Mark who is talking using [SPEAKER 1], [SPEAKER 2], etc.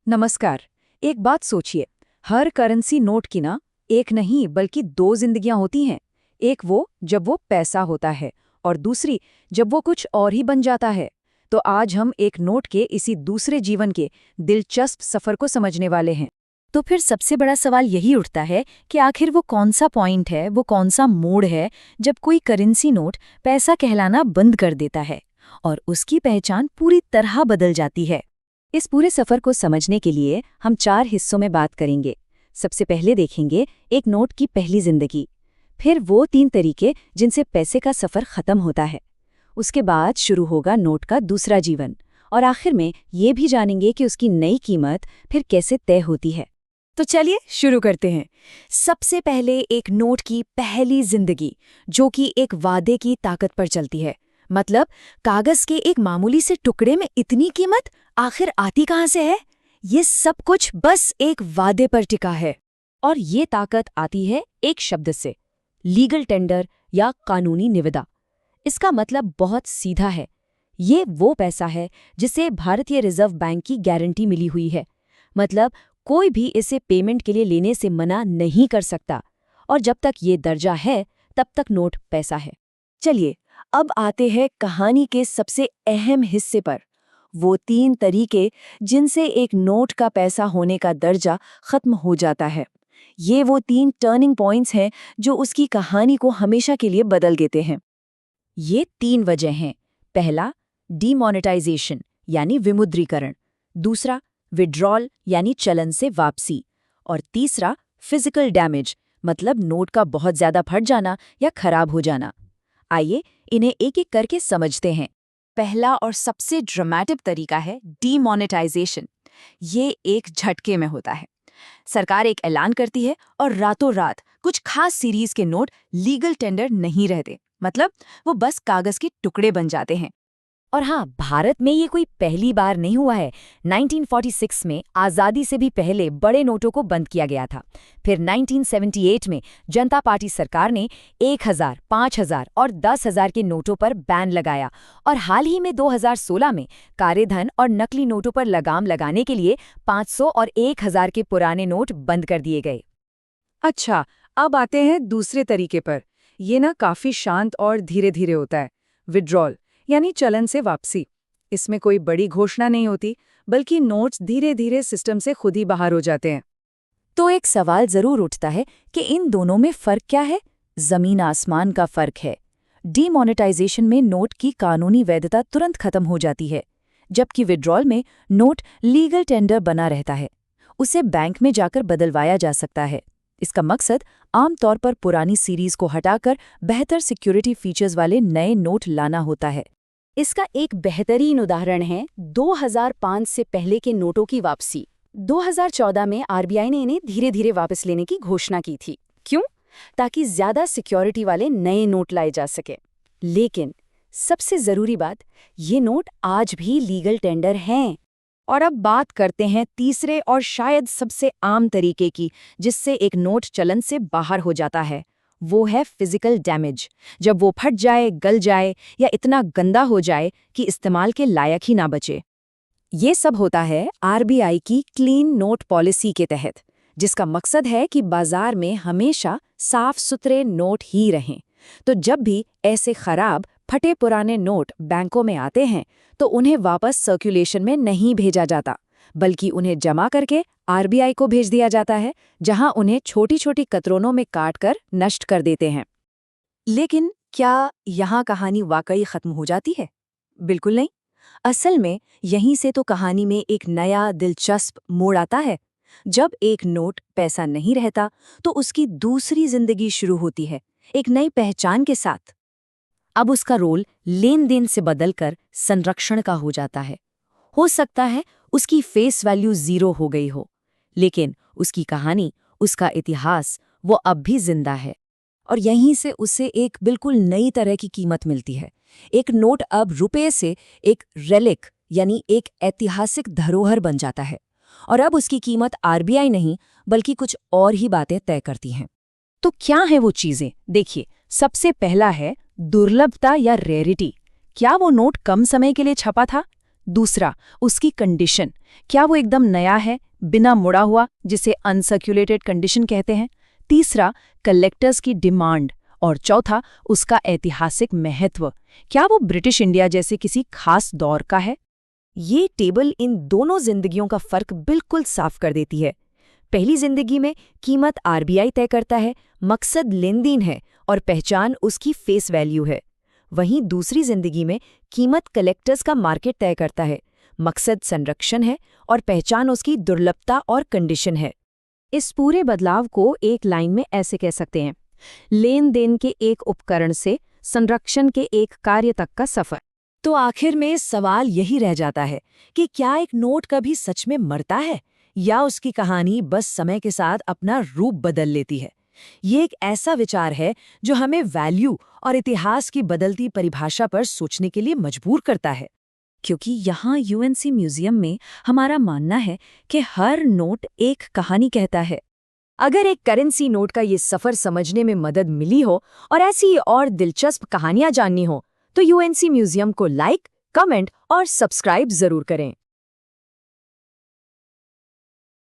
[SPEAKER 1] नमस्कार। एक बात सोचिए, हर करेंसी नोट की ना एक नहीं बल्कि दो जिंदगियां होती हैं। एक वो जब वो पैसा होता है और दूसरी जब वो कुछ और ही बन जाता है। तो आज हम एक नोट के इसी दूसरे जीवन के दिलचस्प सफर को समझने वाले हैं।
[SPEAKER 2] तो फिर सबसे बड़ा सवाल यही उठता है कि आखिर वो कौन सा पॉइंट है, वो कौन सा मोड़ है जब कोई करेंसी नोट पैसा कहलाना बंद कर देता है और उसकी पहचान पूरी तरह बदल जाती है।
[SPEAKER 1] इस पूरे सफर को समझने के लिए हम 4 हिस्सों में बात करेंगे। सबसे पहले देखेंगे एक नोट की पहली जिंदगी, फिर वो 3 तरीके जिनसे पैसे का सफर खत्म होता है। उसके बाद शुरू होगा नोट का दूसरा जीवन और आखिर में ये भी जानेंगे कि उसकी नई कीमत फिर कैसे तय होती है।
[SPEAKER 2] तो चलिए शुरू करते हैं। सबसे पहले एक नोट की पहली जिंदगी, जो कि एक वादे की ताकत पर चलती है। मतलब कागज के एक मामूली से टुकड़े में इतनी कीमत आखिर आती कहाँ से है? ये सब कुछ बस एक वादे पर टिका है।
[SPEAKER 1] और ये ताकत आती है एक शब्द से, लीगल टेंडर या कानूनी निविदा। इसका मतलब बहुत सीधा है। ये वो पैसा है जिसे भारतीय रिजर्व बैंक की गारंटी मिली हुई है। मतलब कोई भी इसे पेमेंट के लिए लेने से मना नहीं कर सकता और जब तक ये दर्जा है तब तक नोट पैसा है।
[SPEAKER 2] चलिए अब आते हैं कहानी के सबसे अहम हिस्से पर, वो 3 तरीके जिनसे एक नोट का पैसा होने का दर्जा खत्म हो जाता है। ये वो 3 टर्निंग पॉइंट्स हैं जो उसकी कहानी को हमेशा के लिए बदल देते हैं।
[SPEAKER 1] ये 3 वजह हैं। पहला, डीमोनेटाइजेशन यानी विमुद्रीकरण। दूसरा, विड्रॉल यानी चलन से वापसी। और तीसरा, फिजिकल डैमेज, मतलब नोट का बहुत ज्यादा फट जाना या खराब हो जाना। आइए इन्हें एक एक करके समझते हैं। पहला और सबसे ड्रामेटिक तरीका है डीमोनेटाइजेशन। ये एक झटके में होता है। सरकार एक ऐलान करती है और रातों रात कुछ खास सीरीज के नोट लीगल टेंडर नहीं रहते। मतलब वो बस कागज के टुकड़े बन जाते हैं।
[SPEAKER 2] और हाँ, भारत में ये कोई पहली बार नहीं हुआ है। 1946 में आज़ादी से भी पहले बड़े नोटों को बंद किया गया था। फिर 1978 में जनता पार्टी सरकार ने 1000, 5000 और 10,000 के नोटों पर बैन लगाया और हाल ही में 2016 में कालेधन और नकली नोटों पर लगाम लगाने के लिए 500 और 1000 के पुराने नोट बंद कर दिए गए।
[SPEAKER 1] अच्छा, अब आते हैं दूसरे तरीके पर। ये ना काफी शांत और धीरे धीरे होता है। विड्रॉल यानी चलन से वापसी। इसमें कोई बड़ी घोषणा नहीं होती, बल्कि नोट्स धीरे धीरे सिस्टम से खुद ही बाहर हो जाते हैं।
[SPEAKER 2] तो एक सवाल जरूर उठता है कि इन दोनों में फर्क क्या है? जमीन आसमान का फर्क है। डीमोनेटाइजेशन में नोट की कानूनी वैधता तुरंत खत्म हो जाती है, जबकि विड्रॉल में नोट लीगल टेंडर बना रहता है। उसे बैंक में जाकर बदलवाया जा सकता है। इसका मकसद आमतौर पर पुरानी सीरीज को हटाकर बेहतर सिक्योरिटी फीचर्स वाले नए नोट लाना होता है।
[SPEAKER 1] इसका एक बेहतरीन उदाहरण है 2005 से पहले के नोटों की वापसी। 2014 में आरबीआई ने इन्हें धीरे धीरे वापस लेने की घोषणा की थी। क्यों? ताकि ज्यादा सिक्योरिटी वाले नए नोट लाए जा सके। लेकिन सबसे जरूरी बात, ये नोट आज भी लीगल टेंडर हैं। और अब बात करते हैं तीसरे और शायद सबसे आम तरीके की, जिससे एक नोट चलन से बाहर हो जाता है। वो है फिजिकल डैमेज। जब वो फट जाए, गल जाए या इतना गंदा हो जाए कि इस्तेमाल के लायक ही ना बचे। ये सब होता है आरबीआई की क्लीन नोट पॉलिसी के तहत, जिसका मकसद है कि बाजार में हमेशा साफ सुथरे नोट ही रहें। तो जब भी ऐसे खराब फटे पुराने नोट बैंकों में आते हैं तो उन्हें वापस सर्कुलेशन में नहीं भेजा जाता, बल्कि उन्हें जमा करके आरबीआई को भेज दिया जाता है, जहां उन्हें छोटी छोटी कतरनों में काट कर नष्ट कर देते हैं। लेकिन क्या यहाँ कहानी वाकई खत्म हो जाती है? बिल्कुल नहीं। असल में यहीं से तो कहानी में एक नया दिलचस्प मोड़ आता है। जब एक नोट पैसा नहीं रहता तो उसकी दूसरी जिंदगी शुरू होती है, एक नई पहचान के साथ। अब उसका रोल लेन देन से बदलकर संरक्षण का हो जाता है। हो सकता है उसकी फेस वैल्यू 0 हो गई हो, लेकिन उसकी कहानी, उसका इतिहास, वो अब भी जिंदा है। और यहीं से उसे एक बिल्कुल नई तरह की कीमत मिलती है। एक नोट अब रुपए से एक रेलिक यानी एक ऐतिहासिक धरोहर बन जाता है और अब उसकी कीमत आरबीआई नहीं बल्कि कुछ और ही बातें तय करती हैं। तो क्या है वो चीजें? देखिए, सबसे पहला है दुर्लभता या रेयरिटी। क्या वो नोट कम समय के लिए छपा था?
[SPEAKER 2] दूसरा, उसकी कंडीशन, क्या वो एकदम नया है, बिना मुड़ा हुआ, जिसे अनसर्कुलेटेड कंडीशन कहते हैं। तीसरा, कलेक्टर्स की डिमांड। और चौथा, उसका ऐतिहासिक महत्व, क्या वो ब्रिटिश इंडिया जैसे किसी खास दौर का है।
[SPEAKER 1] ये टेबल इन दोनों जिंदगियों का फर्क बिल्कुल साफ कर देती है। पहली जिंदगी में कीमत आरबीआई तय करता है, मकसद लेनदेन है और पहचान उसकी फेस वैल्यू है। वहीं दूसरी जिंदगी में कीमत कलेक्टर्स का मार्केट तय करता है, मकसद संरक्षण है और पहचान उसकी दुर्लभता और कंडीशन है। इस पूरे बदलाव को एक लाइन में ऐसे कह सकते हैं, लेन देन के एक उपकरण से संरक्षण के एक कार्य तक का सफर। तो आखिर में सवाल यही रह जाता है कि क्या एक नोट कभी सच में मरता है या उसकी कहानी बस समय के साथ अपना रूप बदल लेती है। ये एक ऐसा विचार है जो हमें वैल्यू और इतिहास की बदलती परिभाषा पर सोचने के लिए मजबूर करता है।
[SPEAKER 2] क्योंकि यहाँ यूएनसी म्यूजियम में हमारा मानना है कि हर नोट एक कहानी कहता है।
[SPEAKER 1] अगर एक करेंसी नोट का ये सफर समझने में मदद मिली हो और ऐसी और दिलचस्प कहानियां जाननी हो तो यूएनसी म्यूजियम को लाइक, कमेंट और सब्सक्राइब जरूर करें।